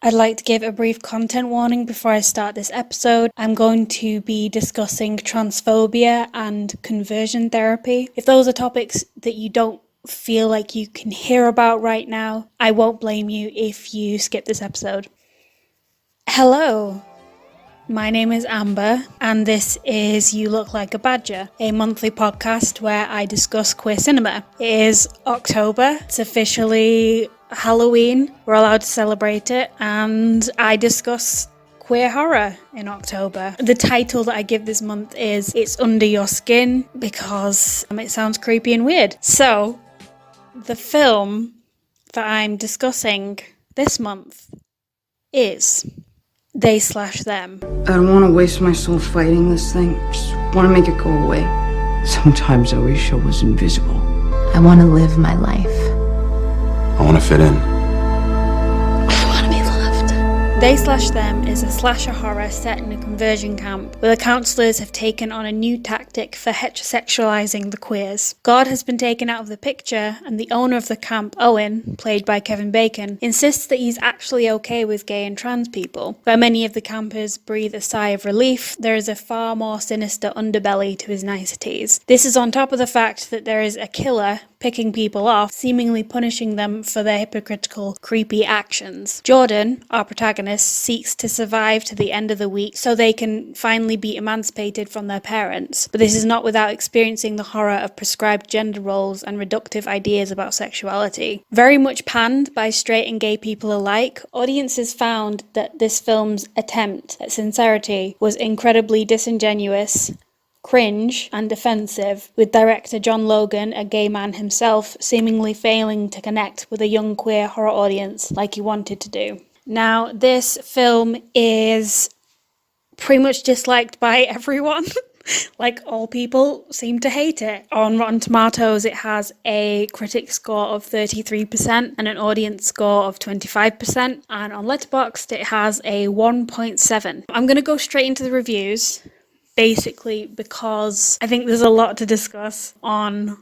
I'd like to give a brief content warning before I start this episode. I'm going to be discussing transphobia and conversion therapy. If those are topics that you don't feel like you can hear about right now, I won't blame you if you skip this episode. Hello, my name is Amber, and this is You Look Like a Badger, a monthly podcast where I discuss queer cinema. It is October, it's officially Halloween, we're allowed to celebrate it, and I discuss queer horror in October. The title that I give this month is It's Under Your Skin, because it sounds creepy and weird. So, the film that I'm discussing this month is They/Them. I don't want to waste my soul fighting this thing. Just want to make it go away. Sometimes I wish I was invisible. I want to live my life. I want to fit in. I want to be loved. They/Them is a slasher horror set in a conversion camp where the counsellors have taken on a new tactic for heterosexualising the queers. God has been taken out of the picture, and the owner of the camp, Owen, played by Kevin Bacon, insists that he's actually okay with gay and trans people. Where many of the campers breathe a sigh of relief, there is a far more sinister underbelly to his niceties. This is on top of the fact that there is a killer picking people off, seemingly punishing them for their hypocritical, creepy actions. Jordan, our protagonist, seeks to survive to the end of the week so they can finally be emancipated from their parents. But this is not without experiencing the horror of prescribed gender roles and reductive ideas about sexuality. Very much panned by straight and gay people alike, audiences found that this film's attempt at sincerity was incredibly disingenuous, cringe and offensive, with director John Logan, a gay man himself, seemingly failing to connect with a young queer horror audience like he wanted to do. Now, this film is pretty much disliked by everyone. Like, all people seem to hate it. On Rotten Tomatoes, it has a critic score of 33% and an audience score of 25%, and on Letterboxd it has a 1.7. I'm going to go straight into the reviews, basically because I think there's a lot to discuss on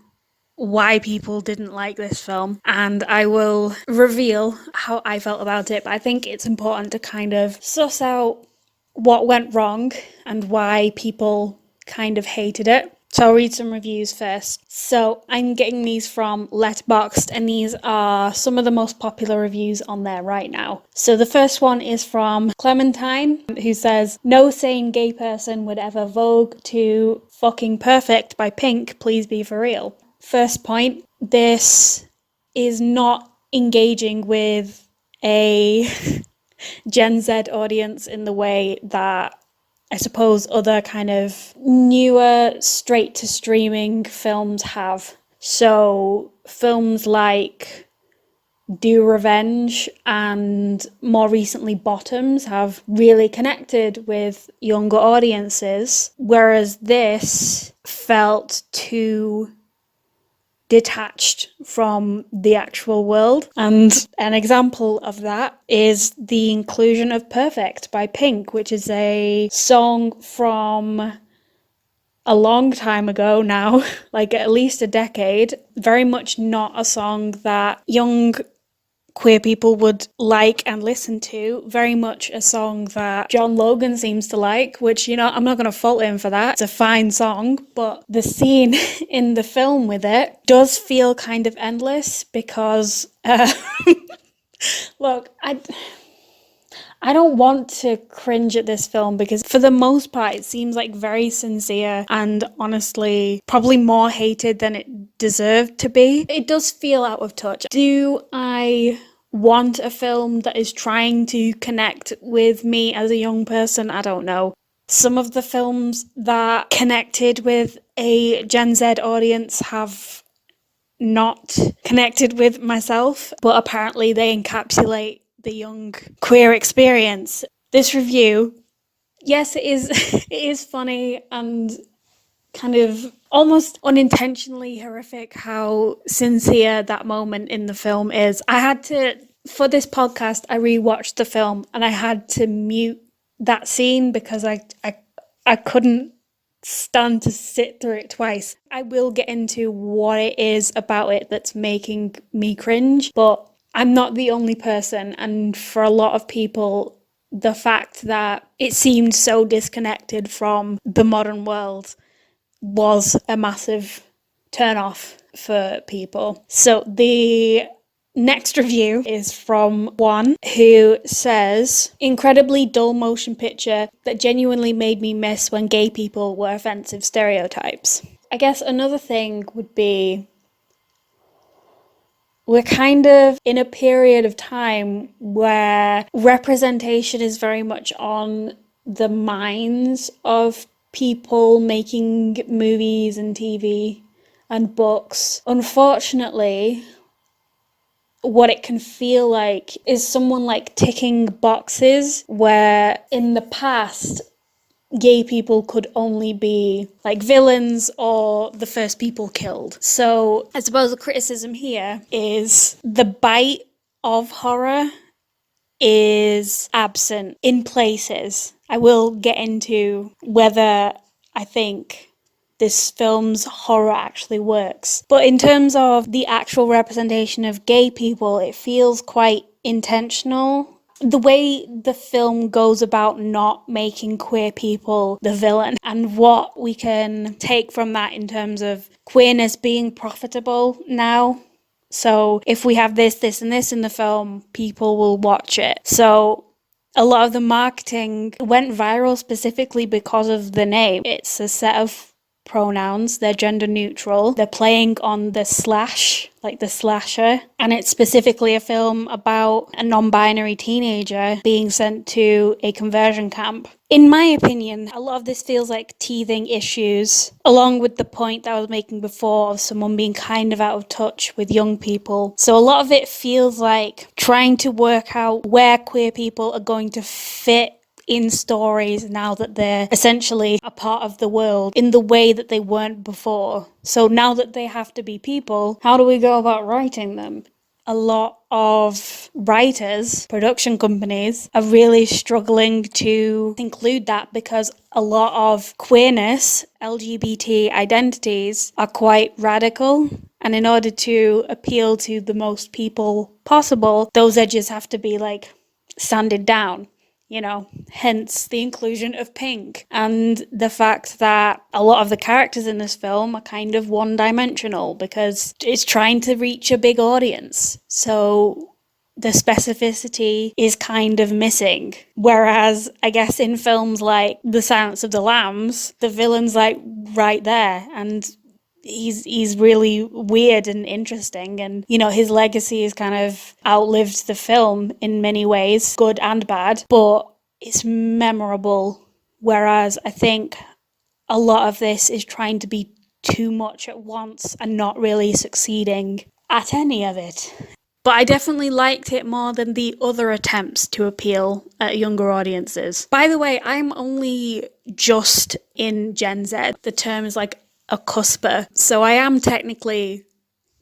why people didn't like this film, and I will reveal how I felt about it, but I think it's important to kind of suss out what went wrong and why people kind of hated it. So I'll read some reviews first. So I'm getting these from Letterboxd, and these are some of the most popular reviews on there right now. So the first one is from Clementine, who says, "No sane gay person would ever vogue to Fucking Perfect by Pink, please be for real." First point, this is not engaging with a Gen Z audience in the way that I suppose other kind of newer straight to streaming films have. So films like Do Revenge and more recently Bottoms have really connected with younger audiences, whereas this felt too detached from the actual world. And an example of that is the inclusion of Perfect by Pink, which is a song from a long time ago now, like at least a decade. Very much not a song that young queer people would like and listen to. Very much a song that John Logan seems to like, which, you know, I'm not going to fault him for that. It's a fine song, but the scene in the film with it does feel kind of endless because, look, I don't want to cringe at this film because for the most part it seems like very sincere and honestly probably more hated than it deserved to be. It does feel out of touch. Do I want a film that is trying to connect with me as a young person? I don't know. Some of the films that connected with a Gen Z audience have not connected with myself, but apparently they encapsulate the young queer experience. This review, yes, it is it is funny and kind of almost unintentionally horrific how sincere that moment in the film is. I had to, for this podcast, I rewatched the film and I had to mute that scene because I couldn't stand to sit through it twice. I will get into what it is about it that's making me cringe, but I'm not the only person, and for a lot of people, the fact that it seemed so disconnected from the modern world was a massive turn off for people. So the next review is from one who says, incredibly dull motion picture that genuinely made me miss when gay people were offensive stereotypes. I guess another thing would be, we're kind of in a period of time where representation is very much on the minds of people making movies and TV and books. Unfortunately, what it can feel like is someone like ticking boxes, where in the past gay people could only be like villains or the first people killed. So I suppose the criticism here is the bite of horror is absent in places. I will get into whether I think this film's horror actually works. But in terms of the actual representation of gay people, it feels quite intentional. The way the film goes about not making queer people the villain, and what we can take from that in terms of queerness being profitable now. So if we have this, this, and this in the film, people will watch it. So a lot of the marketing went viral specifically because of the name. It's a set of pronouns, they're gender neutral, they're playing on the slash, like the slasher, and it's specifically a film about a non-binary teenager being sent to a conversion camp. In my opinion, a lot of this feels like teething issues, along with the point that I was making before of someone being kind of out of touch with young people. So a lot of it feels like trying to work out where queer people are going to fit in stories now that they're essentially a part of the world in the way that they weren't before. So now that they have to be people, how do we go about writing them? A lot of writers, production companies, are really struggling to include that because a lot of queerness, LGBT identities are quite radical. And in order to appeal to the most people possible, those edges have to be like sanded down. Hence the inclusion of pink and the fact that a lot of the characters in this film are kind of one-dimensional because it's trying to reach a big audience. So the specificity is kind of missing. Whereas I guess in films like The Silence of the Lambs, the villain's like right there, and he's really weird and interesting, and his legacy has kind of outlived the film in many ways, good and bad, but it's memorable. Whereas I think a lot of this is trying to be too much at once and not really succeeding at any of it. But I definitely liked it more than the other attempts to appeal at younger audiences. By the way, I'm only just in Gen Z. The term is like a cusper. So I am technically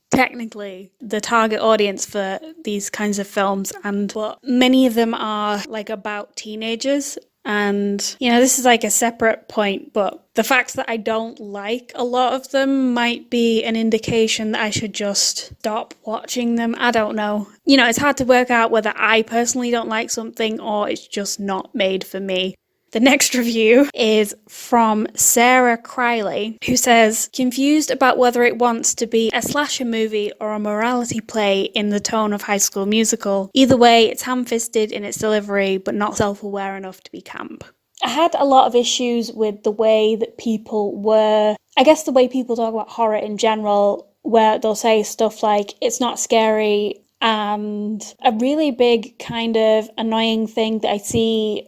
the target audience for these kinds of films, but many of them are like about teenagers. And, this is like a separate point, but the fact that I don't like a lot of them might be an indication that I should just stop watching them. I don't know. It's hard to work out whether I personally don't like something or it's just not made for me. The next review is from Sarah Criley, who says, confused about whether it wants to be a slasher movie or a morality play in the tone of High School Musical. Either way, it's ham-fisted in its delivery, but not self-aware enough to be camp. I had a lot of issues with the way that people the way people talk about horror in general, where they'll say stuff like, it's not scary, and a really big kind of annoying thing that I see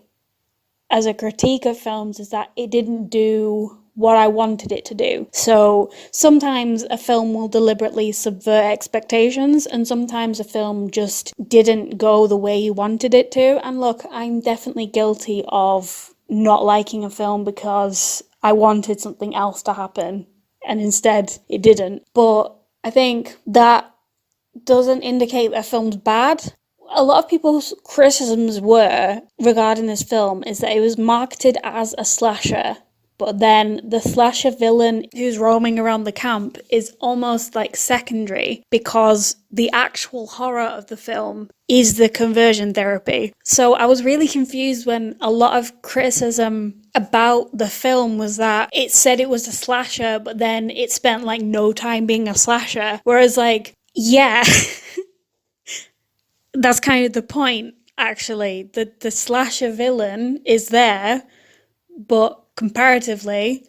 as a critique of films is that it didn't do what I wanted it to do. So sometimes a film will deliberately subvert expectations, and sometimes a film just didn't go the way you wanted it to. And look, I'm definitely guilty of not liking a film because I wanted something else to happen, and instead it didn't. But I think that doesn't indicate that a film's bad. A lot of people's criticisms were regarding this film is that it was marketed as a slasher, but then the slasher villain who's roaming around the camp is almost like secondary because the actual horror of the film is the conversion therapy. So I was really confused when a lot of criticism about the film was that it said it was a slasher, but then it spent like no time being a slasher. Whereas like, yeah, that's kind of the point, actually. The slasher villain is there, but comparatively,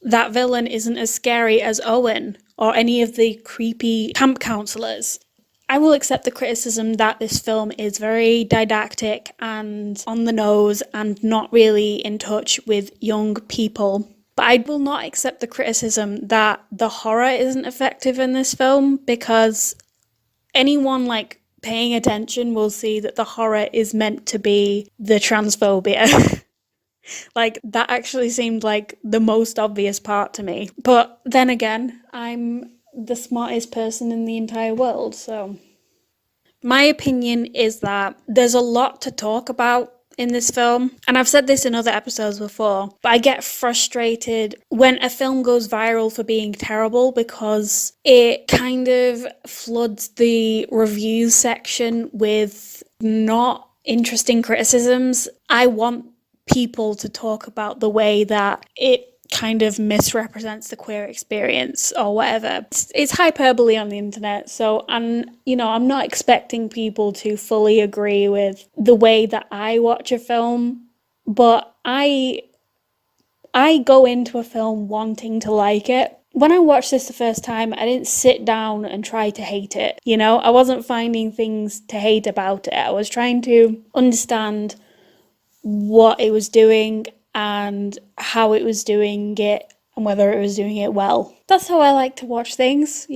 that villain isn't as scary as Owen or any of the creepy camp counselors. I will accept the criticism that this film is very didactic and on the nose and not really in touch with young people. But I will not accept the criticism that the horror isn't effective in this film, because anyone like paying attention will see that the horror is meant to be the transphobia. Like, that actually seemed like the most obvious part to me. But then again, I'm the smartest person in the entire world, so. My opinion is that there's a lot to talk about in this film, and I've said this in other episodes before, but I get frustrated when a film goes viral for being terrible because it kind of floods the reviews section with not interesting criticisms. I want people to talk about the way that it kind of misrepresents the queer experience or whatever. It's hyperbole on the internet, so I'm not expecting people to fully agree with the way that I watch a film, but I go into a film wanting to like it. When I watched this the first time, I didn't sit down and try to hate it. I wasn't finding things to hate about it. I was trying to understand what it was doing and how it was doing it and whether it was doing it well. That's how I like to watch things,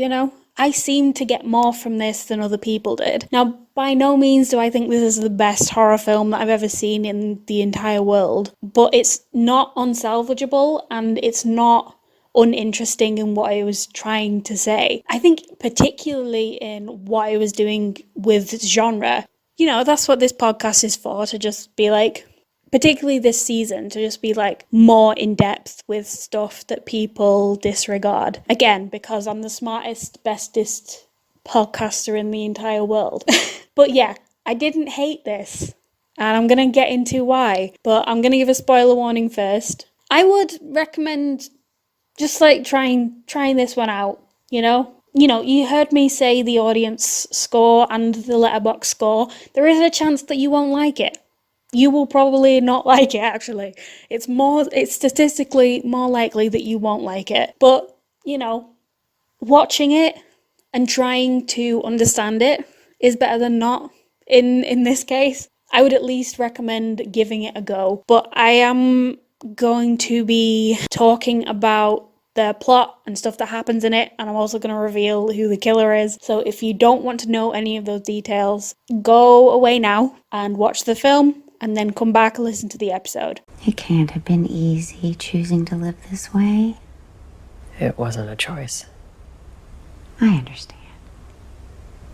I seem to get more from this than other people did. Now, by no means do I think this is the best horror film that I've ever seen in the entire world, but it's not unsalvageable and it's not uninteresting in what I was trying to say. I think particularly in what I was doing with genre, that's what this podcast is for, to just be like, particularly this season, to just be like more in depth with stuff that people disregard. Again, because I'm the smartest, bestest podcaster in the entire world. But yeah, I didn't hate this, and I'm going to get into why, but I'm going to give a spoiler warning first. I would recommend just like trying this one out, you heard me say the audience score and the letterbox score. There is a chance that you won't like it. You will probably not like it, actually. It's statistically more likely that you won't like it. But, watching it and trying to understand it is better than not in this case. I would at least recommend giving it a go. But I am going to be talking about the plot and stuff that happens in it, and I'm also going to reveal who the killer is. So if you don't want to know any of those details, go away now and watch the film, and then come back and listen to the episode. It can't have been easy choosing to live this way. It wasn't a choice. I understand.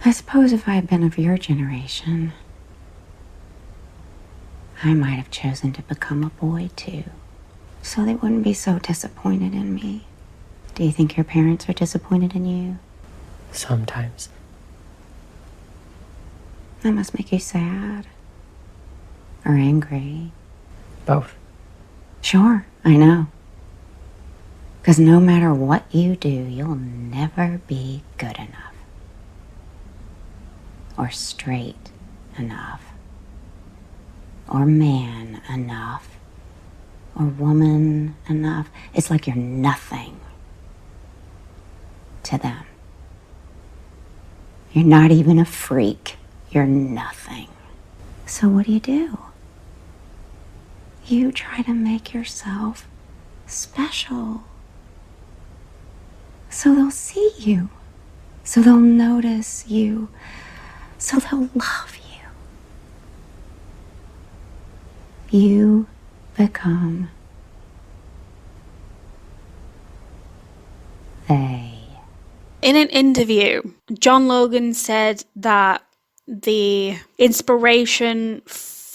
I suppose if I had been of your generation, I might have chosen to become a boy too, so they wouldn't be so disappointed in me. Do you think your parents are disappointed in you? Sometimes. That must make you sad. Or angry. Both. Sure, I know. Because no matter what you do, you'll never be good enough. Or straight enough. Or man enough. Or woman enough. It's like you're nothing to them. You're not even a freak. You're nothing. So what do? You try to make yourself special. So they'll see you. So they'll notice you. So they'll love you. You become they. In an interview, John Logan said that the inspiration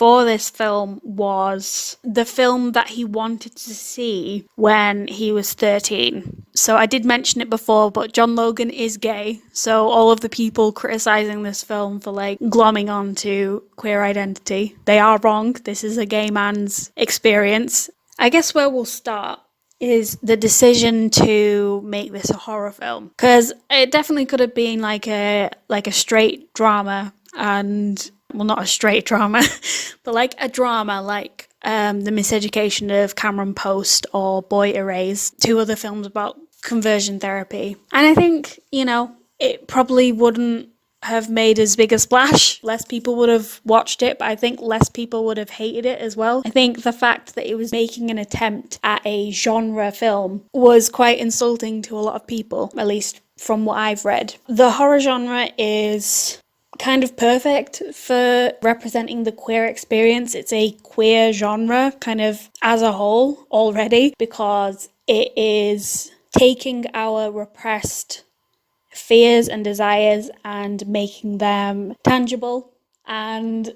for this film was the film that he wanted to see when he was 13. So I did mention it before, but John Logan is gay. So all of the people criticizing this film for like glomming onto queer identity, they are wrong. This is a gay man's experience. I guess where we'll start is the decision to make this a horror film, because it definitely could have been like a straight drama, and well, not a straight drama but like a drama like The Miseducation of Cameron Post or Boy Erased, two other films about conversion therapy. And I think, you know, it probably wouldn't have made as big a splash. Less people would have watched it, but I think less people would have hated it as well. I think the fact that it was making an attempt at a genre film was quite insulting to a lot of people, at least from what I've read. The horror genre is kind of perfect for representing the queer experience. It's a queer genre kind of as a whole already, because it is taking our repressed fears and desires and making them tangible and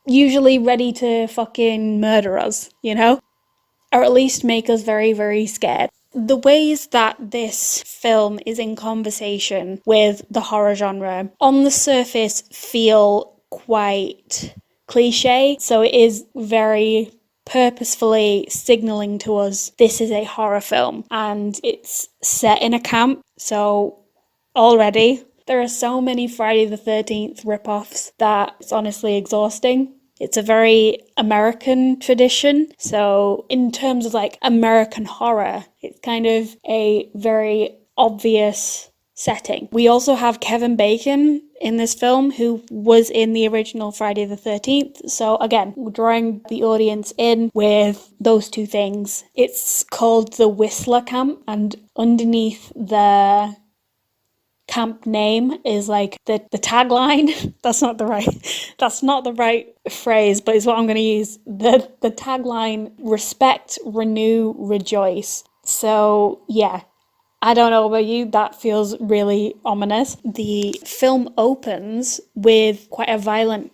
usually ready to fucking murder us, you know? Or at least make us very, very scared. The ways that this film is in conversation with the horror genre on the surface feel quite cliche, so it is very purposefully signaling to us this is a horror film and it's set in a camp. So already there are so many Friday the 13th ripoffs that it's honestly exhausting. It's a very American tradition. So in terms of like American horror, it's kind of a very obvious setting. We also have Kevin Bacon in this film, who was in the original Friday the 13th. So again, we're drawing the audience in with those two things. It's called the Whistler Camp, and underneath the camp name is like the tagline. That's not the right phrase, but it's what I'm going to use. The tagline: respect, renew, rejoice. So yeah, I don't know about you, that feels really ominous. The film opens with quite a violent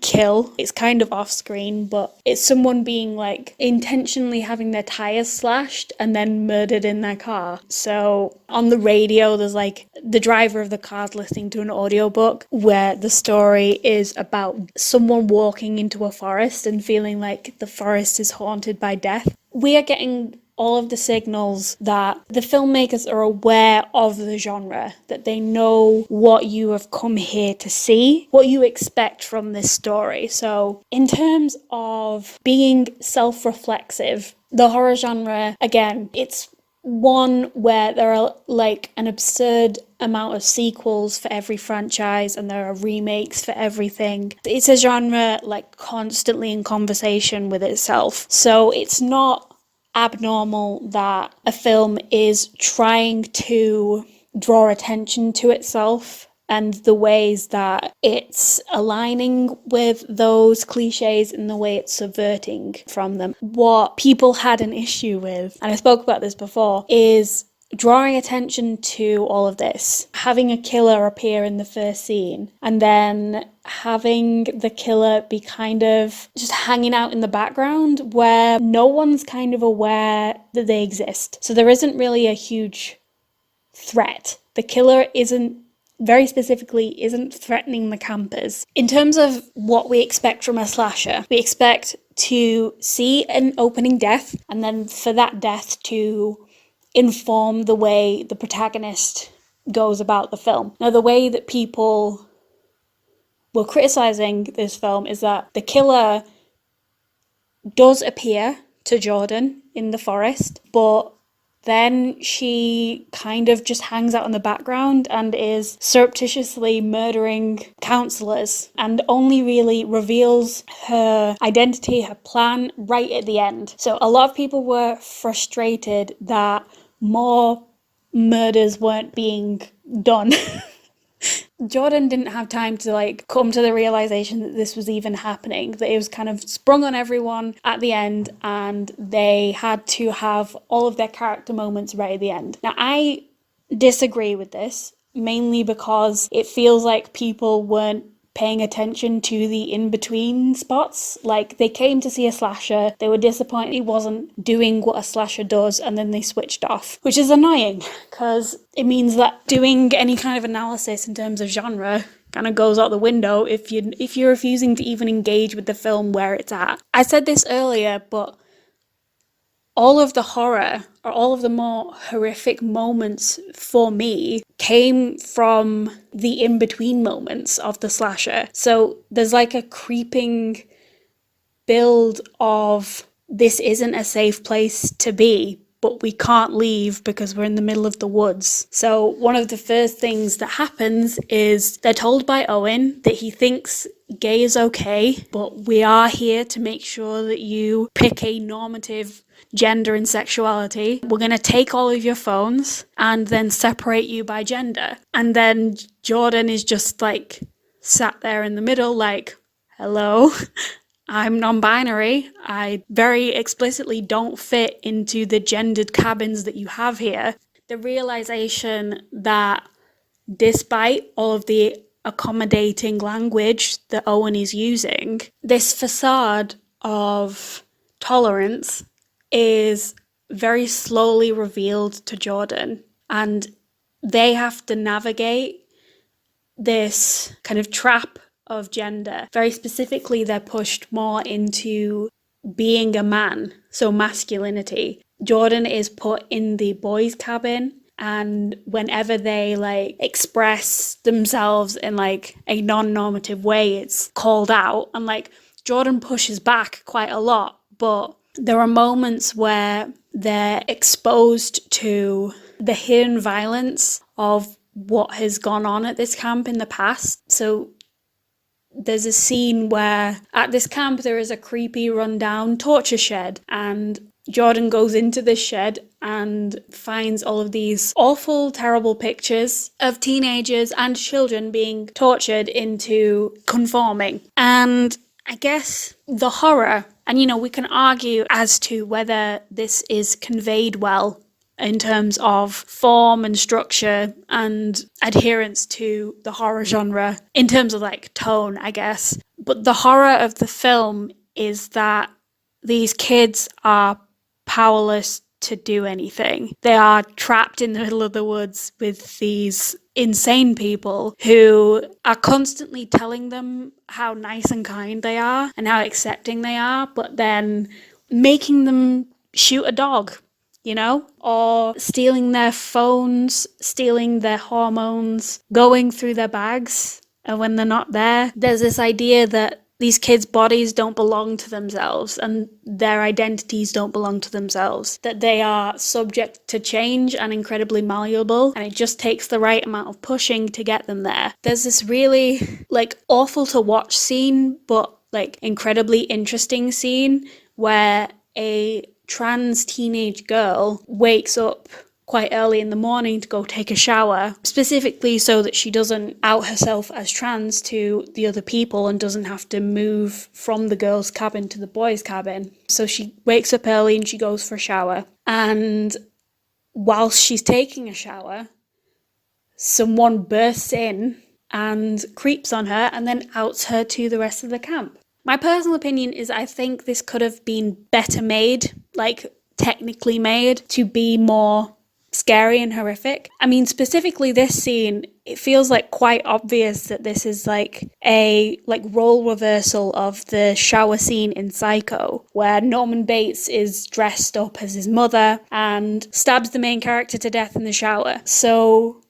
kill. It's kind of off screen, but it's someone being like intentionally having their tires slashed and then murdered in their car. So on the radio, there's like the driver of the car's listening to an audiobook where the story is about someone walking into a forest and feeling like the forest is haunted by death. We are getting all of the signals that the filmmakers are aware of the genre, that they know what you have come here to see, what you expect from this story. So in terms of being self-reflexive, the horror genre, again, it's one where there are like an absurd amount of sequels for every franchise and there are remakes for everything. It's a genre like constantly in conversation with itself. So it's not abnormal that a film is trying to draw attention to itself and the ways that it's aligning with those cliches and the way it's subverting from them. What people had an issue with, and I spoke about this before, is drawing attention to all of this, having a killer appear in the first scene, and then having the killer be kind of just hanging out in the background where no one's kind of aware that they exist. So there isn't really a huge threat. The killer very specifically isn't threatening the campers. In terms of what we expect from a slasher, we expect to see an opening death, and then for that death to inform the way the protagonist goes about the film. Now, the way that people were criticizing this film is that the killer does appear to Jordan in the forest, but then she kind of just hangs out in the background and is surreptitiously murdering counselors and only really reveals her identity, her plan, right at the end. So a lot of people were frustrated that more murders weren't being done. Jordan didn't have time to come to the realization that this was even happening, that it was kind of sprung on everyone at the end and they had to have all of their character moments right at the end. Now, I disagree with this, mainly because it feels like people weren't paying attention to the in-between spots. Like, they came to see a slasher, they were disappointed he wasn't doing what a slasher does, and then they switched off, which is annoying because it means that doing any kind of analysis in terms of genre kind of goes out the window if you're refusing to even engage with the film where it's at. I said this earlier, but all of the horror, or all of the more horrific moments for me, came from the in-between moments of the slasher. So there's like a creeping build of, this isn't a safe place to be, but we can't leave because we're in the middle of the woods. So one of the first things that happens is they're told by Owen that he thinks gay is okay, but we are here to make sure that you pick a normative gender and sexuality. We're going to take all of your phones and then separate you by gender. And then Jordan is just like sat there in the middle like, hello, I'm non-binary. I very explicitly don't fit into the gendered cabins that you have here. The realization that despite all of the accommodating language that Owen is using, this facade of tolerance is very slowly revealed to Jordan, and they have to navigate this kind of trap of gender. Very specifically, they're pushed more into being a man, so masculinity. Jordan is put in the boys' cabin, and whenever they like express themselves in like a non-normative way, it's called out, and like Jordan pushes back quite a lot, but there are moments where they're exposed to the hidden violence of what has gone on at this camp in the past. So there's a scene where at this camp there is a creepy rundown torture shed, and Jordan goes into this shed and finds all of these awful, terrible pictures of teenagers and children being tortured into conforming. And I guess the horror, and you know, we can argue as to whether this is conveyed well in terms of form and structure and adherence to the horror genre, in terms of like tone, I guess. But the horror of the film is that these kids are powerless to do anything. They are trapped in the middle of the woods with these insane people who are constantly telling them how nice and kind they are and how accepting they are, but then making them shoot a dog, you know, or stealing their phones, stealing their hormones, going through their bags, and when they're not there, there's this idea that these kids' bodies don't belong to themselves and their identities don't belong to themselves, that they are subject to change and incredibly malleable, and it just takes the right amount of pushing to get them there. There's this really like awful to watch scene, but like incredibly interesting scene where a trans teenage girl wakes up quite early in the morning to go take a shower, specifically so that she doesn't out herself as trans to the other people and doesn't have to move from the girls' cabin to the boys' cabin. So she wakes up early and she goes for a shower. And whilst she's taking a shower, someone bursts in and creeps on her and then outs her to the rest of the camp. My personal opinion is I think this could have been better made, like technically made, to be more scary and horrific. I mean, specifically this scene, it feels like quite obvious that this is like a role reversal of the shower scene in Psycho, where Norman Bates is dressed up as his mother and stabs the main character to death in the shower. So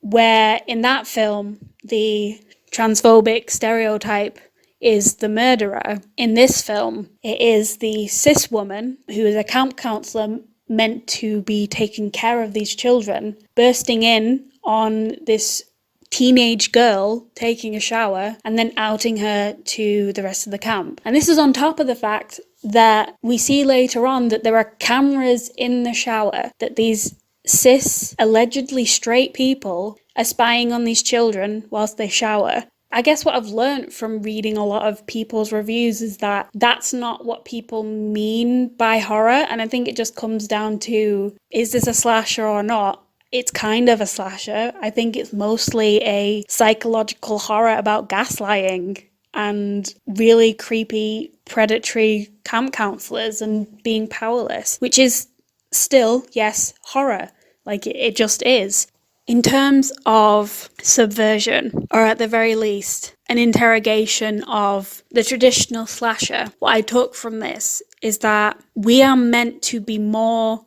where in that film the transphobic stereotype is the murderer, in this film it is the cis woman who is a camp counselor meant to be taking care of these children, bursting in on this teenage girl taking a shower and then outing her to the rest of the camp. And this is on top of the fact that we see later on that there are cameras in the shower, that these cis, allegedly straight people are spying on these children whilst they shower. I guess what I've learned from reading a lot of people's reviews is that that's not what people mean by horror, and I think it just comes down to, is this a slasher or not? it's kind of a slasher. I think it's mostly a psychological horror about gaslighting and really creepy, predatory camp counselors and being powerless, which is still, yes, horror. Like, it just is. In terms of subversion, or at the very least, an interrogation of the traditional slasher, what I took from this is that we are meant to be more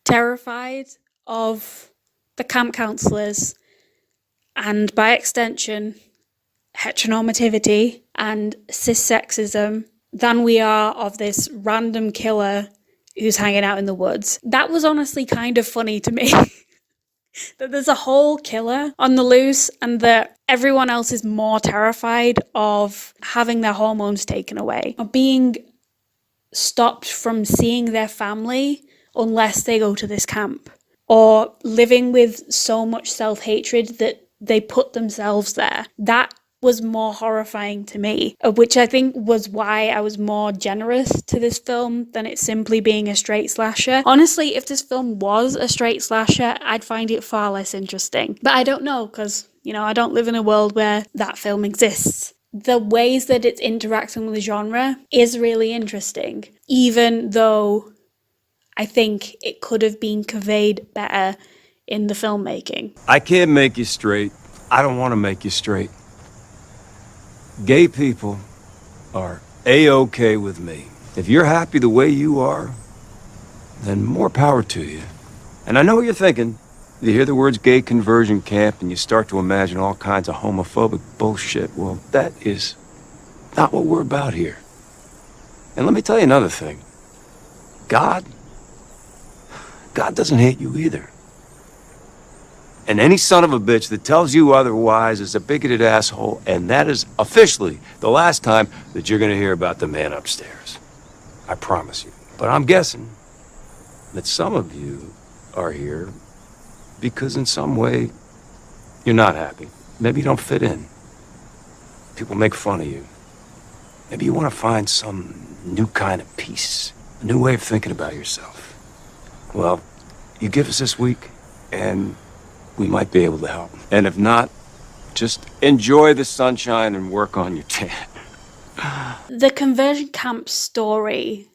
terrified of the camp counselors and, by extension, heteronormativity and cis-sexism than we are of this random killer who's hanging out in the woods. That was honestly kind of funny to me. That there's a whole killer on the loose and that everyone else is more terrified of having their hormones taken away, of being stopped from seeing their family unless they go to this camp, or living with so much self-hatred that they put themselves there. That was more horrifying to me, which I think was why I was more generous to this film than it simply being a straight slasher. Honestly, if this film was a straight slasher, I'd find it far less interesting. But I don't know, because, I don't live in a world where that film exists. The ways that it's interacting with the genre is really interesting, even though I think it could have been conveyed better in the filmmaking. I can't make you straight. I don't want to make you straight. Gay people are A-okay with me. If you're happy the way you are, then more power to you. And I know what you're thinking. You hear the words gay conversion camp and you start to imagine all kinds of homophobic bullshit. Well, that is not what we're about here. And let me tell you another thing. God doesn't hate you either. And any son of a bitch that tells you otherwise is a bigoted asshole, and that is officially the last time that you're gonna hear about the man upstairs. I promise you. But I'm guessing that some of you are here because in some way you're not happy. Maybe you don't fit in. People make fun of you. Maybe you want to find some new kind of peace, a new way of thinking about yourself. Well, you give us this week, and we might be able to help. And if not, just enjoy the sunshine and work on your tan. The conversion camp story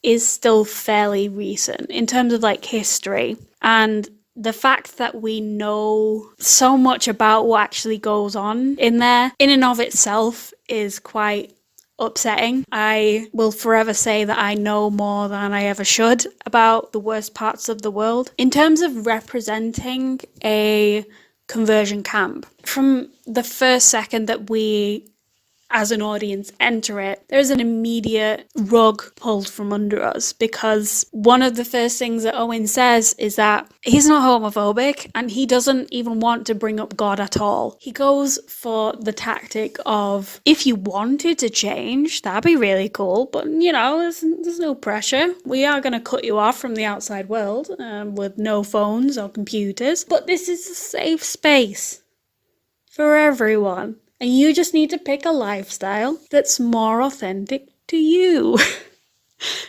is still fairly recent in terms of history, and the fact that we know so much about what actually goes on in there in and of itself is quite upsetting. I will forever say that I know more than I ever should about the worst parts of the world. In terms of representing a conversion camp, from the first second that we as an audience enter it, there's an immediate rug pulled from under us, because one of the first things that Owen says is that he's not homophobic and he doesn't even want to bring up God at all. He goes for the tactic of, if you wanted to change, that'd be really cool, but there's no pressure. We are going to cut you off from the outside world with no phones or computers, but this is a safe space for everyone. And you just need to pick a lifestyle that's more authentic to you.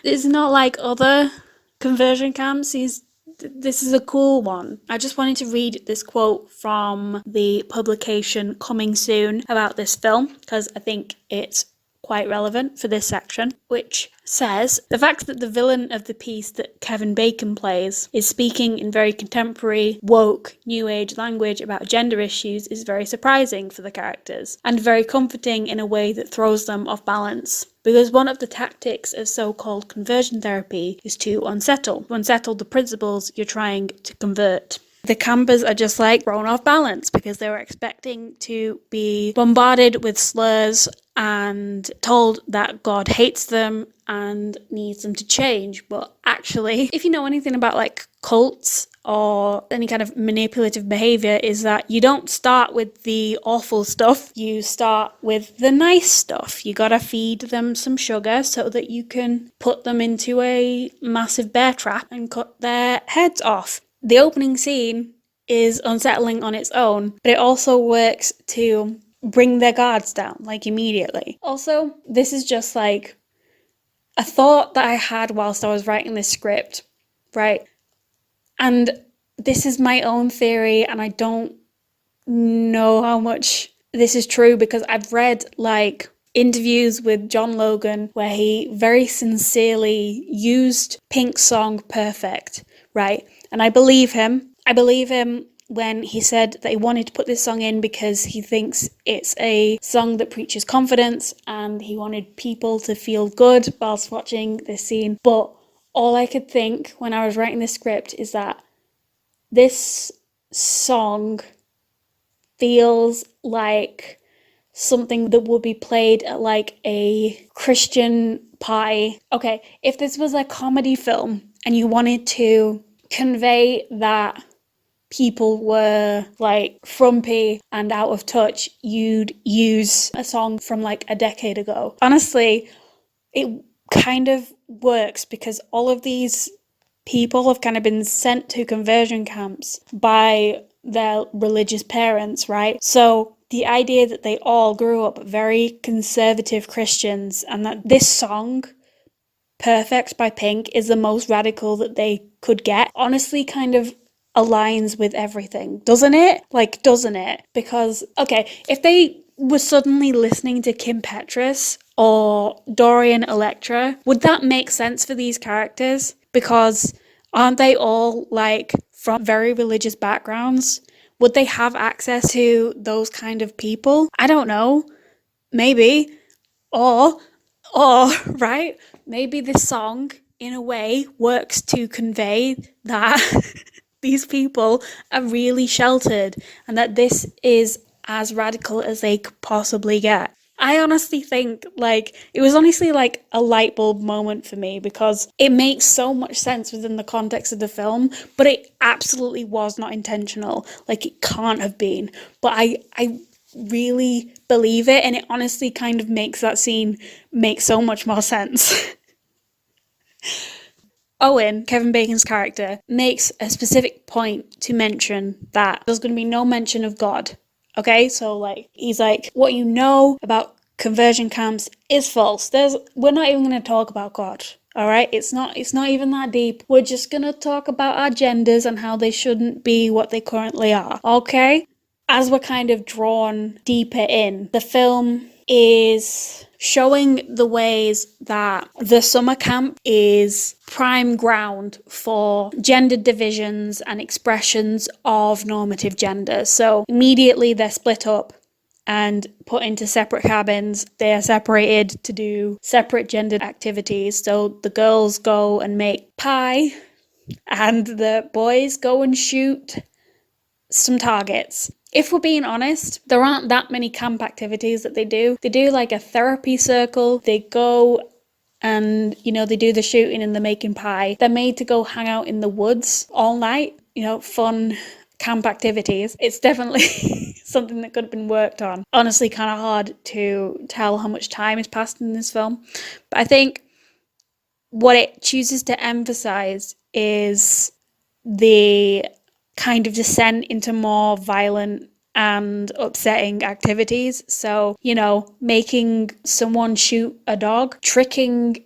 It's not like other conversion camps. This is a cool one. I just wanted to read this quote from the publication Coming Soon about this film, because I think it's quite relevant for this section, which says, "The fact that the villain of the piece that Kevin Bacon plays is speaking in very contemporary, woke, new age language about gender issues is very surprising for the characters, and very comforting in a way that throws them off balance. Because one of the tactics of so-called conversion therapy is to unsettle the principles you're trying to convert." The campers are just thrown off balance because they were expecting to be bombarded with slurs and told that God hates them and needs them to change. But actually, if you know anything about cults or any kind of manipulative behavior, is that you don't start with the awful stuff, you start with the nice stuff. You gotta feed them some sugar so that you can put them into a massive bear trap and cut their heads off. The opening scene is unsettling on its own, but it also works to bring their guards down, immediately. Also, this is just a thought that I had whilst I was writing this script, right? And this is my own theory and I don't know how much this is true because I've read like interviews with John Logan where he very sincerely used Pink's song Perfect, right? And I believe him. I believe him when he said that he wanted to put this song in because he thinks it's a song that preaches confidence and he wanted people to feel good whilst watching this scene. But all I could think when I was writing this script is that this song feels like something that would be played at like a Christian pie. Okay, if this was a comedy film and you wanted to convey that people were like frumpy and out of touch, you'd use a song from like a decade ago. Honestly, it kind of works because all of these people have kind of been sent to conversion camps by their religious parents, right? So the idea that they all grew up very conservative Christians and that this song, Perfect by Pink, is the most radical that they could get, honestly kind of aligns with everything, doesn't it? Like, doesn't it? Because, okay, if they were suddenly listening to Kim Petras or Dorian Electra, would that make sense for these characters? Because aren't they all like from very religious backgrounds? Would they have access to those kind of people? I don't know. Maybe. Or, right? Maybe this song, in a way, works to convey that these people are really sheltered and that this is as radical as they could possibly get. I honestly think, like, it was honestly like a light bulb moment for me because it makes so much sense within the context of the film, but it absolutely was not intentional. Like, it can't have been. But I really believe it, and it honestly kind of makes that scene make so much more sense. Owen, Kevin Bacon's character, makes a specific point to mention that there's going to be no mention of God. Okay, so like he's like, what you know about conversion camps is false. We're not even going to talk about God. All right, it's not even that deep. We're just going to talk about our genders and how they shouldn't be what they currently are. Okay, as we're kind of drawn deeper in, the film is showing the ways that the summer camp is prime ground for gender divisions and expressions of normative gender. So immediately they're split up and put into separate cabins. They are separated to do separate gendered activities. So the girls go and make pie and the boys go and shoot some targets. If we're being honest, there aren't that many camp activities that they do. They do like a therapy circle. They go and, they do the shooting and the making pie. They're made to go hang out in the woods all night, fun camp activities. It's definitely something that could have been worked on. Honestly, kind of hard to tell how much time has passed in this film. But I think what it chooses to emphasize is the kind of descent into more violent and upsetting activities. So, making someone shoot a dog, tricking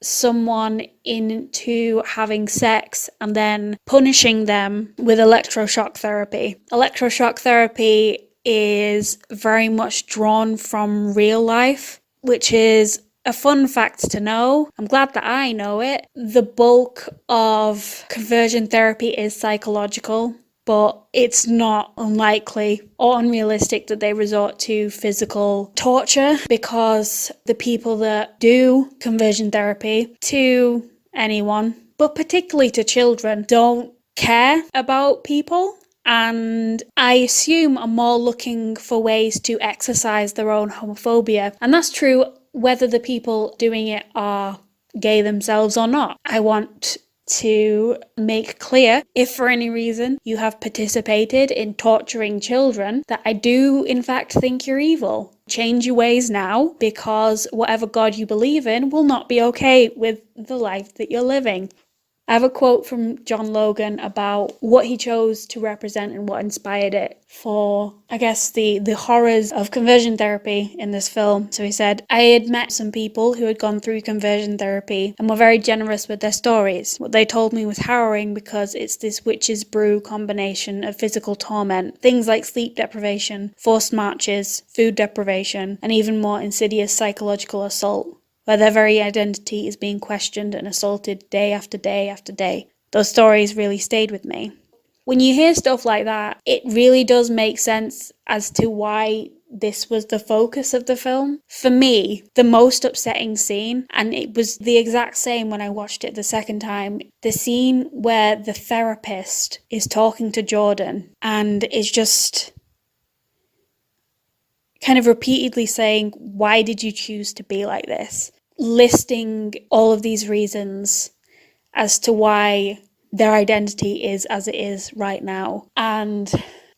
someone into having sex, and then punishing them with electroshock therapy. Electroshock therapy is very much drawn from real life, which is a fun fact to know. I'm glad that I know it. The bulk of conversion therapy is psychological, but it's not unlikely or unrealistic that they resort to physical torture because the people that do conversion therapy to anyone, but particularly to children, don't care about people. And I assume are more looking for ways to exercise their own homophobia. And that's true whether the people doing it are gay themselves or not. I want to make clear, if for any reason you have participated in torturing children, that I do in fact think you're evil. Change your ways now, because whatever God you believe in will not be okay with the life that you're living. I have a quote from John Logan about what he chose to represent and what inspired it for, I guess, the horrors of conversion therapy in this film. So he said, I had met some people who had gone through conversion therapy and were very generous with their stories. What they told me was harrowing because it's this witch's brew combination of physical torment, things like sleep deprivation, forced marches, food deprivation, and even more insidious psychological assault, where their very identity is being questioned and assaulted day after day after day. Those stories really stayed with me. When you hear stuff like that, it really does make sense as to why this was the focus of the film. For me, the most upsetting scene, and it was the exact same when I watched it the second time, the scene where the therapist is talking to Jordan and is just kind of repeatedly saying, why did you choose to be like this? Listing all of these reasons as to why their identity is as it is right now. And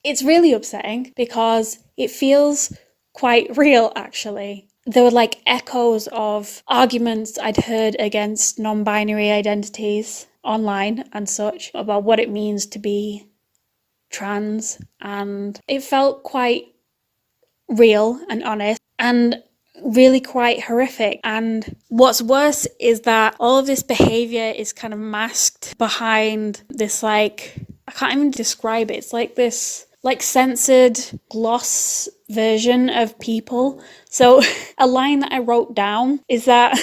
it's really upsetting because it feels quite real, actually. There were like echoes of arguments I'd heard against non-binary identities online and such about what it means to be trans, and it felt quite real and honest and really quite horrific. And what's worse is that all of this behavior is kind of masked behind this, like, I can't even describe it. It's like this like censored gloss version of people. So a line that I wrote down is that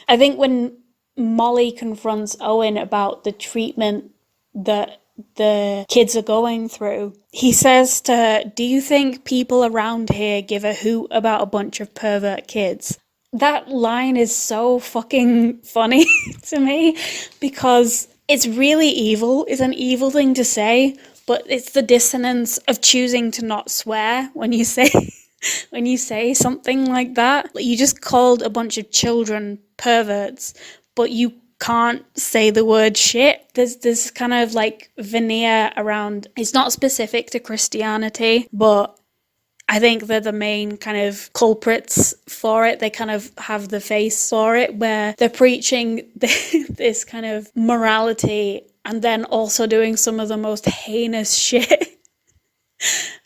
I think when Molly confronts Owen about the treatment that the kids are going through, he says to her, do you think people around here give a hoot about a bunch of pervert kids? That line is so fucking funny to me because it's really evil. It's an evil thing to say, but it's the dissonance of choosing to not swear when you say when you say something like that. You just called a bunch of children perverts, but you can't say the word shit. There's this kind of like veneer around, it's not specific to Christianity, but I think they're the main kind of culprits for it. They kind of have the face for it, where they're preaching this kind of morality and then also doing some of the most heinous shit.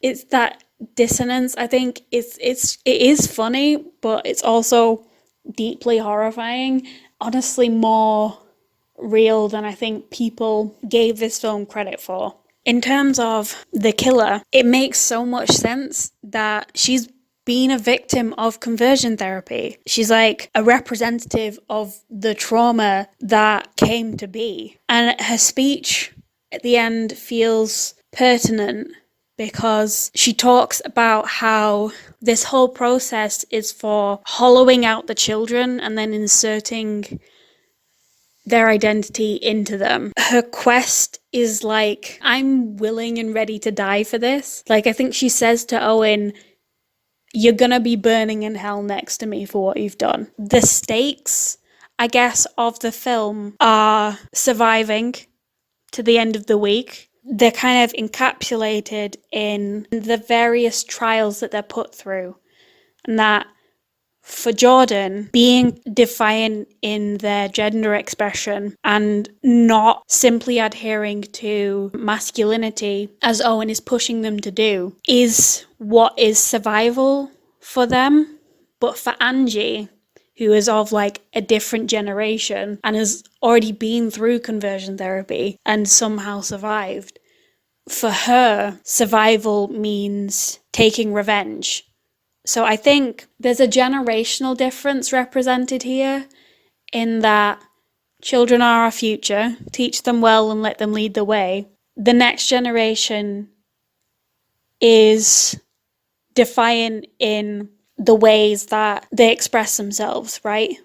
It's that dissonance. I think it is funny, but it's also deeply horrifying. Honestly, more real than I think people gave this film credit for. In terms of the killer, it makes so much sense that she's been a victim of conversion therapy. She's like a representative of the trauma that came to be. And her speech at the end feels pertinent because she talks about how this whole process is for hollowing out the children and then inserting their identity into them. Her quest is like, I'm willing and ready to die for this. Like, I think she says to Owen, you're gonna be burning in hell next to me for what you've done. The stakes, I guess, of the film are surviving to the end of the week. They're kind of encapsulated in the various trials that they're put through. And that for Jordan, being defiant in their gender expression and not simply adhering to masculinity, as Owen is pushing them to do, is what is survival for them. But for Angie, who is of like a different generation and has already been through conversion therapy and somehow survived, for her, survival means taking revenge. So I think there's a generational difference represented here in that children are our future, teach them well and let them lead the way. The next generation is defiant in the ways that they express themselves, right?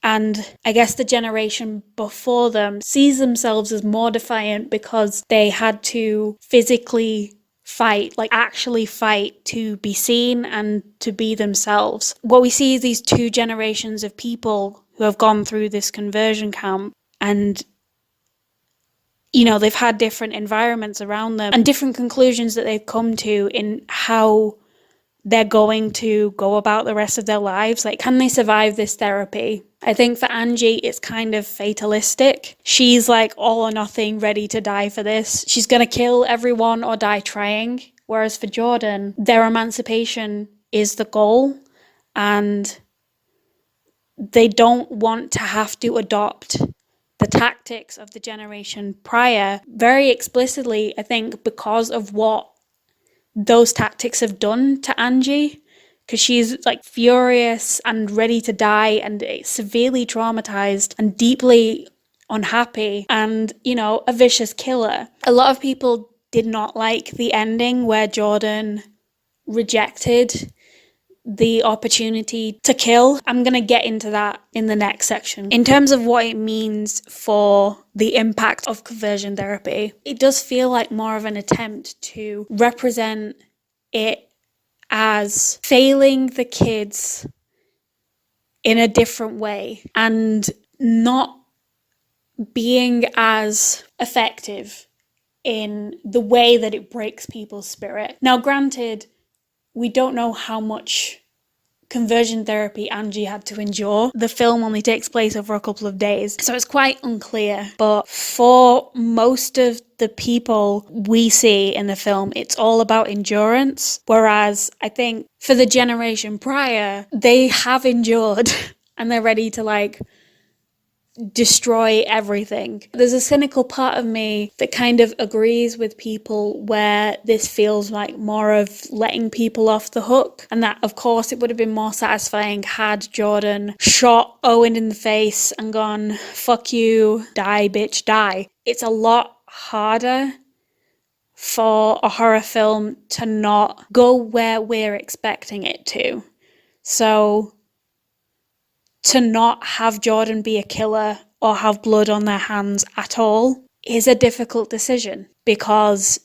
And I guess the generation before them sees themselves as more defiant because they had to physically fight, like actually fight to be seen and to be themselves. What we see is these two generations of people who have gone through this conversion camp and, you know, they've had different environments around them and different conclusions that they've come to in how they're going to go about the rest of their lives. Like, can they survive this therapy? I think for Angie, it's kind of fatalistic. She's like all or nothing, ready to die for this. She's going to kill everyone or die trying. Whereas for Jordan, their emancipation is the goal, and they don't want to have to adopt the tactics of the generation prior very explicitly, I think, because of what those tactics have done to Angie, because she's like furious and ready to die and severely traumatized and deeply unhappy and, you know, a vicious killer. A lot of people did not like the ending where Jordan rejected the opportunity to kill. I'm going to get into that in the next section. In terms of what it means for the impact of conversion therapy, it does feel like more of an attempt to represent it as failing the kids in a different way and not being as effective in the way that it breaks people's spirit. Now, granted, we don't know how much conversion therapy Angie had to endure. The film only takes place over a couple of days, so it's quite unclear. But for most of the people we see in the film, it's all about endurance. Whereas I think for the generation prior, they have endured and they're ready to like destroy everything. There's a cynical part of me that kind of agrees with people where this feels like more of letting people off the hook, and that of course it would have been more satisfying had Jordan shot Owen in the face and gone, fuck you, die bitch, die. It's a lot harder for a horror film to not go where we're expecting it to. So to not have Jordan be a killer or have blood on their hands at all is a difficult decision, because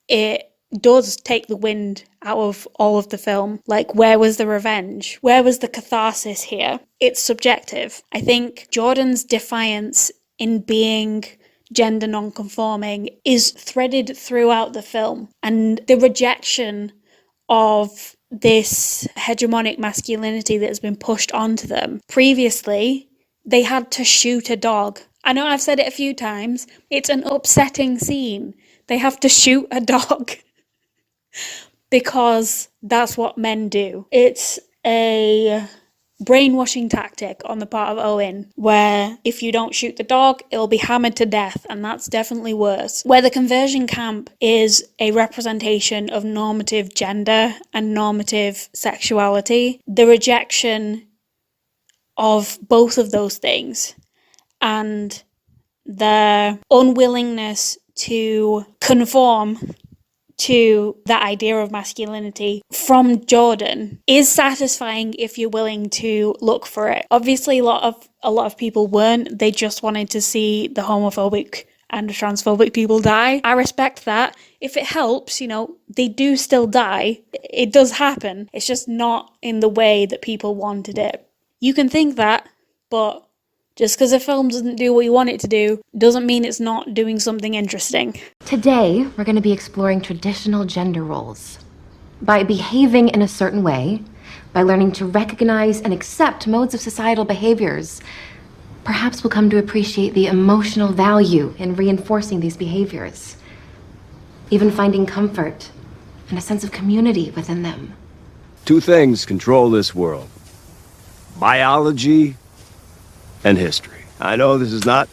it does take the wind out of all of the film. Like, where was the revenge? Where was the catharsis here? It's subjective. I think Jordan's defiance in being gender non-conforming is threaded throughout the film, and the rejection of this hegemonic masculinity that has been pushed onto them. Previously, they had to shoot a dog. I know I've said it a few times. It's an upsetting scene. They have to shoot a dog because that's what men do. It's a brainwashing tactic on the part of Owen, where if you don't shoot the dog, it'll be hammered to death, and that's definitely worse. Where the conversion camp is a representation of normative gender and normative sexuality, the rejection of both of those things and the unwillingness to conform to that idea of masculinity from Jordan is satisfying if you're willing to look for it. Obviously, a lot of people weren't. They just wanted to see the homophobic and transphobic people die. I respect that. If it helps, you know, they do still die. It does happen. It's just not in the way that people wanted it. You can think that, but just because a film doesn't do what you want it to do doesn't mean it's not doing something interesting. Today, we're going to be exploring traditional gender roles. By behaving in a certain way, by learning to recognize and accept modes of societal behaviors, perhaps we'll come to appreciate the emotional value in reinforcing these behaviors, even finding comfort and a sense of community within them. Two things control this world: biology and history. I know this is not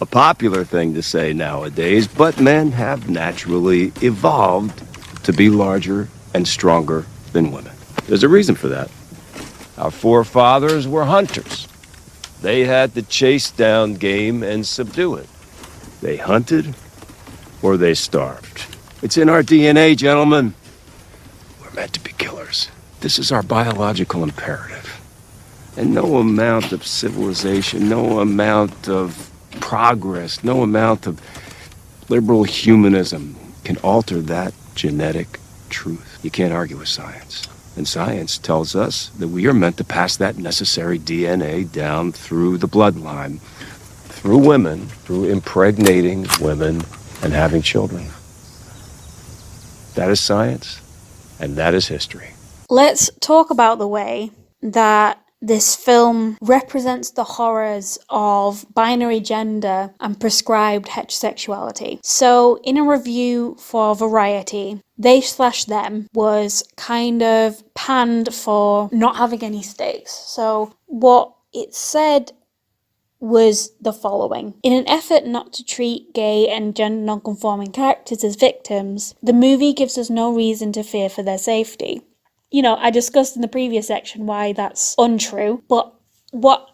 a popular thing to say nowadays, but men have naturally evolved to be larger and stronger than women. There's a reason for that. Our forefathers were hunters. They had to chase down game and subdue it. They hunted or they starved. It's in our DNA, gentlemen. We're meant to be killers. This is our biological imperative. And no amount of civilization, no amount of progress, no amount of liberal humanism can alter that genetic truth. You can't argue with science. And science tells us that we are meant to pass that necessary DNA down through the bloodline, through women, through impregnating women and having children. That is science, and that is history. let's talk about the way that this film represents the horrors of binary gender and prescribed heterosexuality. So, in a review for Variety, they/them was kind of panned for not having any stakes. So, what it said was the following. In an effort not to treat gay and gender non-conforming characters as victims, the movie gives us no reason to fear for their safety. You know, I discussed in the previous section why that's untrue, but what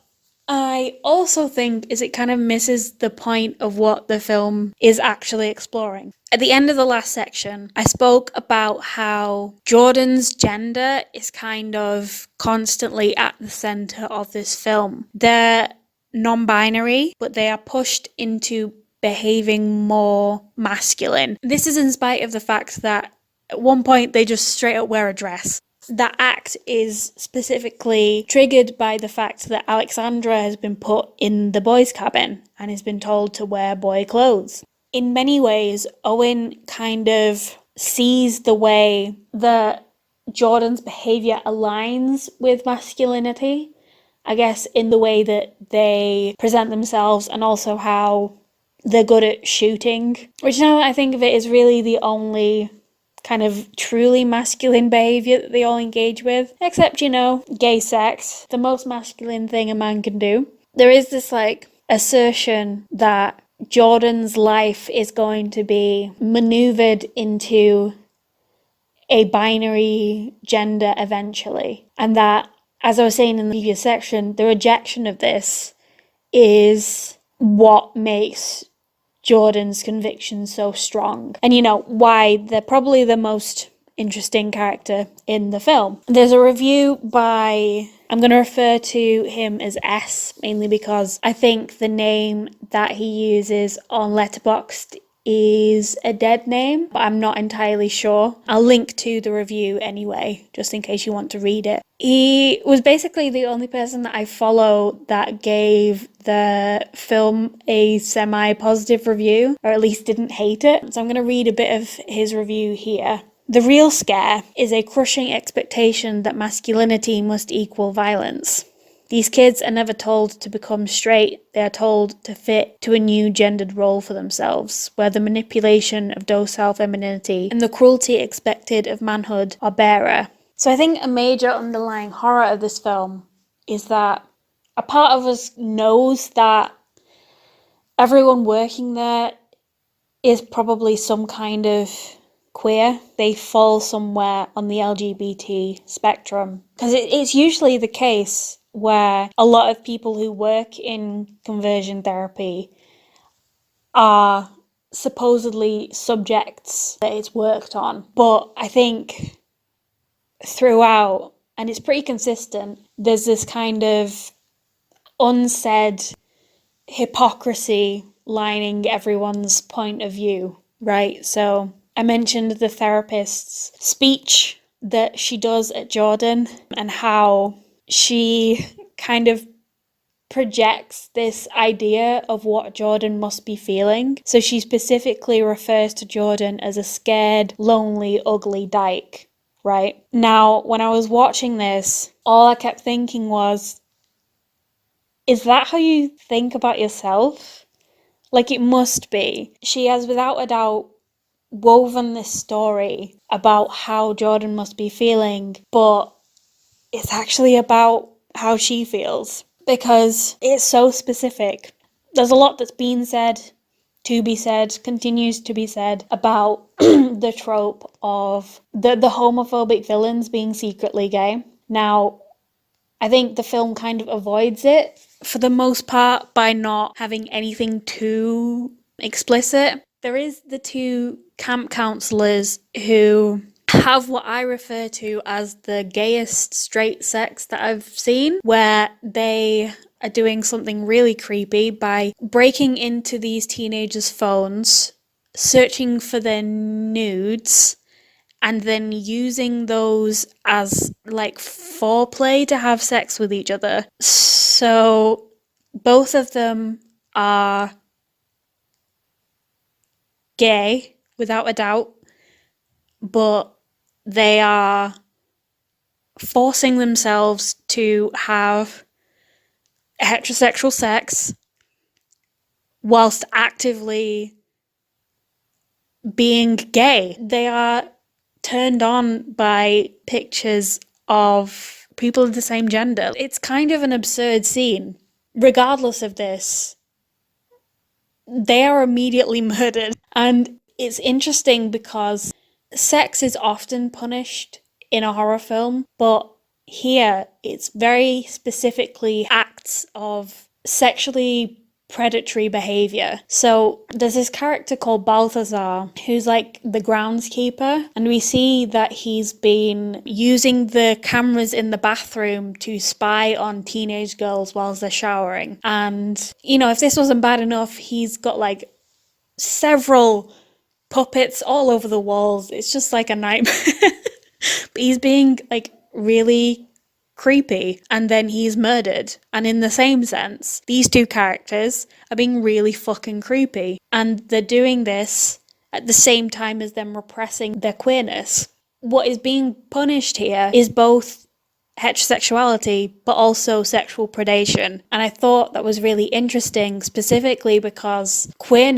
I also think is it kind of misses the point of what the film is actually exploring. At the end of the last section, I spoke about how Jordan's gender is kind of constantly at the centre of this film. They're non-binary, but they are pushed into behaving more masculine. This is in spite of the fact that at one point they just straight up wear a dress. That act is specifically triggered by the fact that Alexandra has been put in the boys' cabin and has been told to wear boy clothes. In many ways, Owen kind of sees the way that Jordan's behaviour aligns with masculinity, I guess, in the way that they present themselves and also how they're good at shooting, which now that I think of it is really the only kind of truly masculine behaviour that they all engage with, except, you know, gay sex, the most masculine thing a man can do. There is this like assertion that Jordan's life is going to be maneuvered into a binary gender eventually, and that, as I was saying in the previous section, the rejection of this is what makes Jordan's conviction so strong, and you know why they're probably the most interesting character in the film. There's a review by, I'm going to refer to him as S, mainly because I think the name that he uses on Letterboxd is a dead name, but I'm not entirely sure. I'll link to the review anyway, just in case you want to read it. He was basically the only person that I follow that gave the film a semi-positive review, or at least didn't hate it. So I'm going to read a bit of his review here. The real scare is a crushing expectation that masculinity must equal violence. These kids are never told to become straight, they are told to fit to a new gendered role for themselves, where the manipulation of docile femininity and the cruelty expected of manhood are barer. So I think a major underlying horror of this film is that a part of us knows that everyone working there is probably some kind of queer. They fall somewhere on the LGBT spectrum. Because it's usually the case where a lot of people who work in conversion therapy are supposedly subjects that it's worked on. But I think throughout, and it's pretty consistent, there's this kind of unsaid hypocrisy lining everyone's point of view, right? So I mentioned the therapist's speech that she does at Jordan and how she kind of projects this idea of what Jordan must be feeling. So she specifically refers to Jordan as a scared, lonely, ugly dyke, right? Now, when I was watching this, all I kept thinking was, is that how you think about yourself? Like, it must be. She has, without a doubt, woven this story about how Jordan must be feeling, but it's actually about how she feels, because it's so specific. There's a lot that's been said, to be said, continues to be said about the trope of the homophobic villains being secretly gay. Now, I think the film kind of avoids it for the most part by not having anything too explicit. There is the two camp counselors who have what I refer to as the gayest straight sex that I've seen, where they are doing something really creepy by breaking into these teenagers' phones, searching for their nudes, and then using those as like foreplay to have sex with each other. So both of them are gay, without a doubt, but they are forcing themselves to have heterosexual sex whilst actively being gay. They are turned on by pictures of people of the same gender. It's kind of an absurd scene. Regardless of this, they are immediately murdered. And it's interesting because sex is often punished in a horror film, but here it's very specifically acts of sexually predatory behavior. So there's this character called Balthazar who's like the groundskeeper, and we see that he's been using the cameras in the bathroom to spy on teenage girls whilst they're showering. And, you know, if this wasn't bad enough, he's got like several puppets all over the walls. It's just like a nightmare. But he's being like really creepy, and then he's murdered. And in the same sense, these two characters are being really fucking creepy, and they're doing this at the same time as them repressing their queerness. What is being punished here is both heterosexuality but also sexual predation, and I thought that was really interesting, specifically because queer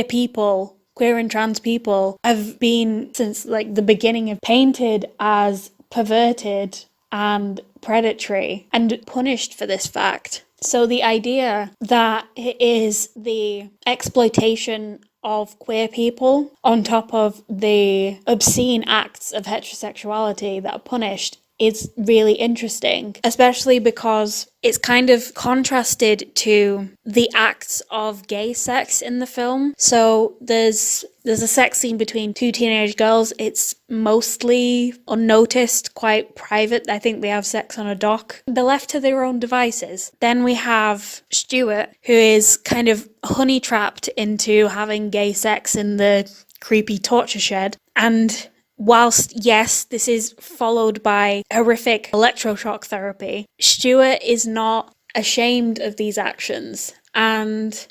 people, queer and trans people have been, since like the beginning, of painted as perverted and predatory and punished for this fact. So the idea that it is the exploitation of queer people on top of the obscene acts of heterosexuality that are punished is really interesting, especially because it's kind of contrasted to the acts of gay sex in the film. So there's a sex scene between two teenage girls. It's mostly unnoticed, quite private. I think they have sex on a dock. They're left to their own devices. Then we have Stuart, who is kind of honey trapped into having gay sex in the creepy torture shed. And whilst, yes, this is followed by horrific electroshock therapy, Stuart is not ashamed of these actions. And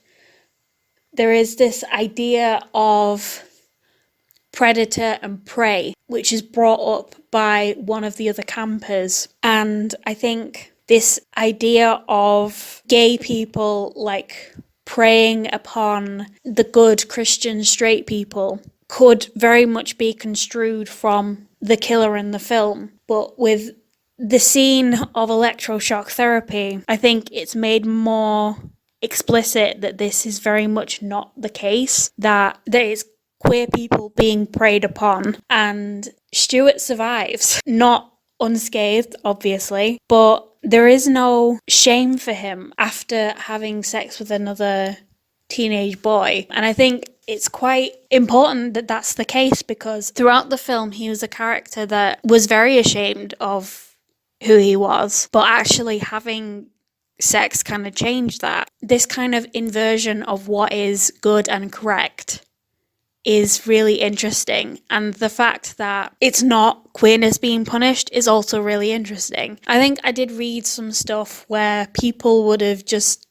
there is this idea of predator and prey, which is brought up by one of the other campers. And I think this idea of gay people like preying upon the good Christian straight people could very much be construed from the killer in the film. But with the scene of electroshock therapy, I think it's made more explicit that this is very much not the case, that there is queer people being preyed upon, and Stuart survives. Not unscathed, obviously, but there is no shame for him after having sex with another teenage boy. And I think it's quite important that that's the case, because throughout the film he was a character that was very ashamed of who he was, but actually having sex kind of changed that. This kind of inversion of what is good and correct is really interesting, and the fact that it's not queerness being punished is also really interesting. I think I did read some stuff where people would have just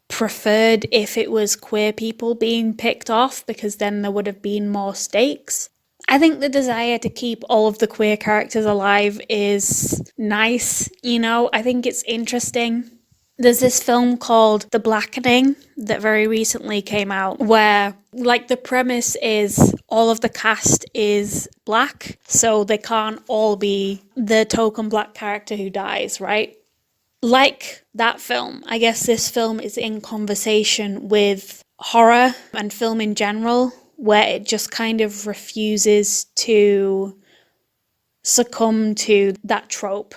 preferred if it was queer people being picked off, because then there would have been more stakes. I think the desire to keep all of the queer characters alive is nice, you know, I think it's interesting. There's this film called The Blackening that very recently came out, where like the premise is all of the cast is black, so they can't all be the token black character who dies, right? Like that film, I guess this film is in conversation with horror and film in general, where it just kind of refuses to succumb to that trope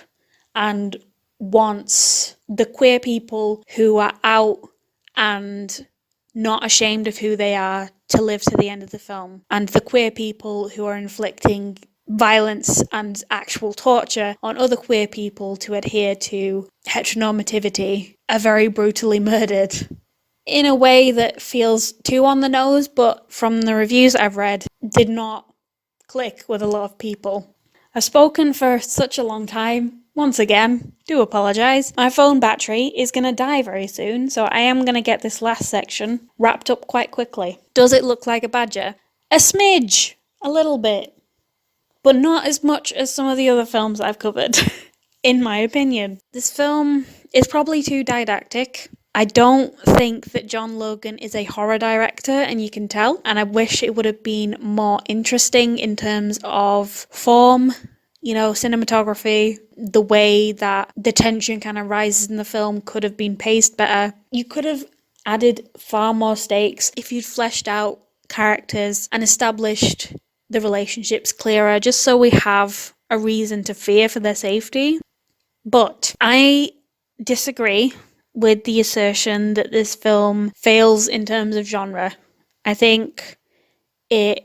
and wants the queer people who are out and not ashamed of who they are to live to the end of the film, and the queer people who are inflicting violence and actual torture on other queer people to adhere to heteronormativity are very brutally murdered in a way that feels too on the nose, but from the reviews I've read, did not click with a lot of people. I've spoken for such a long time. Once again, do apologise. My phone battery is going to die very soon, so I am going to get this last section wrapped up quite quickly. Does it look like a badger? A smidge! A little bit. but not as much as some of the other films I've covered, in my opinion. This film is probably too didactic. I don't think that John Logan is a horror director, and you can tell, and I wish it would have been more interesting in terms of form, cinematography. The way that the tension kind of rises in the film could have been paced better. You could have added far more stakes if you'd fleshed out characters and established the relationships clearer, just so we have a reason to fear for their safety. But I disagree with the assertion that this film fails in terms of genre. I think it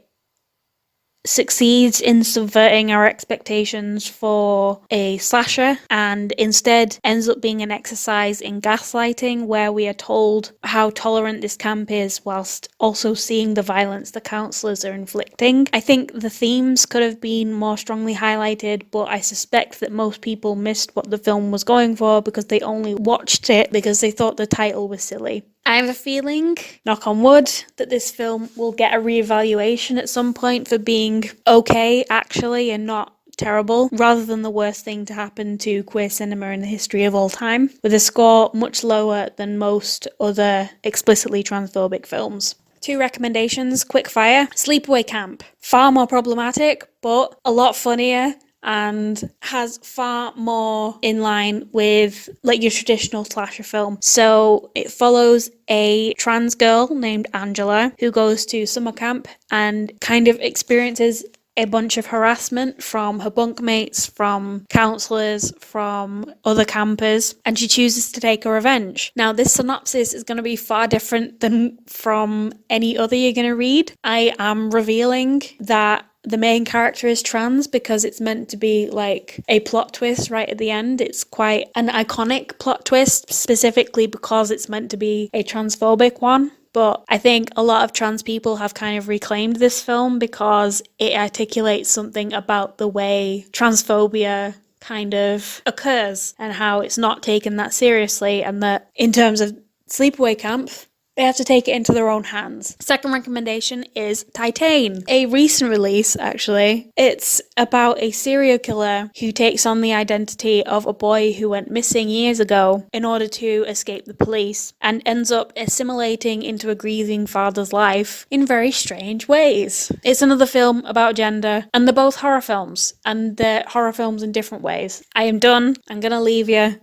succeeds in subverting our expectations for a slasher and instead ends up being an exercise in gaslighting, where we are told how tolerant this camp is whilst also seeing the violence the counsellors are inflicting. I think the themes could have been more strongly highlighted, but I suspect that most people missed what the film was going for because they only watched it because they thought the title was silly. I have a feeling, knock on wood, that this film will get a reevaluation at some point for being okay, actually, and not terrible, rather than the worst thing to happen to queer cinema in the history of all time, with a score much lower than most other explicitly transphobic films. 2 recommendations, quick fire. Sleepaway Camp. Far more problematic, but a lot funnier, and has far more in line with like your traditional slasher film. So it follows a trans girl named Angela who goes to summer camp and kind of experiences a bunch of harassment from her bunkmates, from counsellors, from other campers, and she chooses to take her revenge. Now, this synopsis is going to be far different than from any other you're going to read. I am revealing that the main character is trans because it's meant to be like a plot twist right at the end. It's quite an iconic plot twist, specifically because it's meant to be a transphobic one. But I think a lot of trans people have kind of reclaimed this film because it articulates something about the way transphobia kind of occurs and how it's not taken that seriously, and that in terms of Sleepaway Camp, they have to take it into their own hands. Second recommendation is Titane, a recent release actually. It's about a serial killer who takes on the identity of a boy who went missing years ago in order to escape the police, and ends up assimilating into a grieving father's life in very strange ways. It's another film about gender, and they're both horror films, and they're horror films in different ways. I am done. I'm gonna leave you.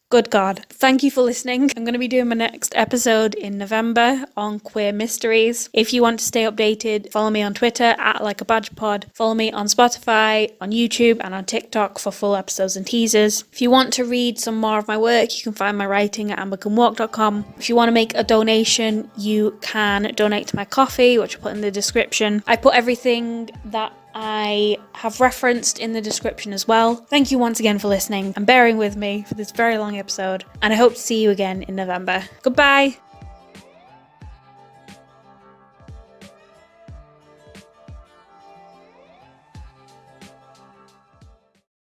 Good God. Thank you for listening. I'm going to be doing my next episode in November on queer mysteries. If you want to stay updated, follow me on Twitter @likeabadgerpod. Follow me on Spotify, on YouTube, and on TikTok for full episodes and teasers. If you want to read some more of my work, you can find my writing at ambercanwalk.com. If you want to make a donation, you can donate to my Ko-fi, which I'll put in the description. I put everything that I have referenced in the description as well. Thank you once again for listening and bearing with me for this very long episode, and I hope to see you again in November. Goodbye!